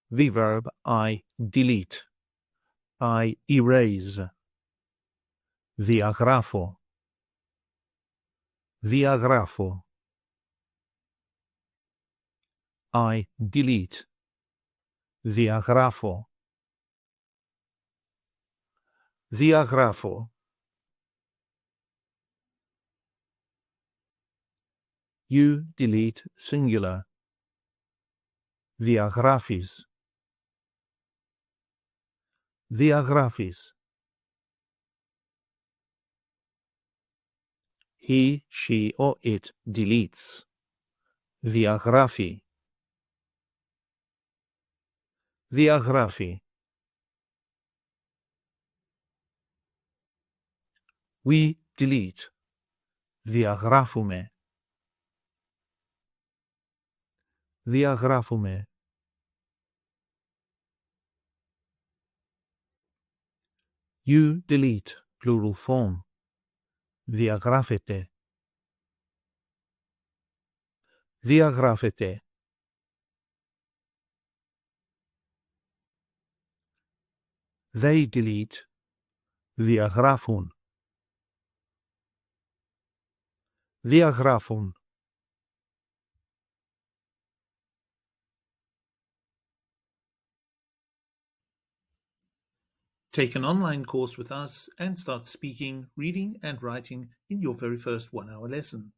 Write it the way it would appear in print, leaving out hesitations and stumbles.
The verb I delete. I erase. Διαγράφω. Διαγράφω. I delete. Διαγράφω. Διαγράφω. You delete singular. Διαγράφεις. Διαγράφεις. He, she or it deletes. Διαγράφει. Διαγράφει. We delete. Διαγράφουμε. Διαγράφουμε. You delete plural form. Διαγράφεται. Διαγράφεται. They delete. Διαγράφουν. Διαγράφουν. Take an online course with us and start speaking, reading and writing in your very first 1-hour lesson.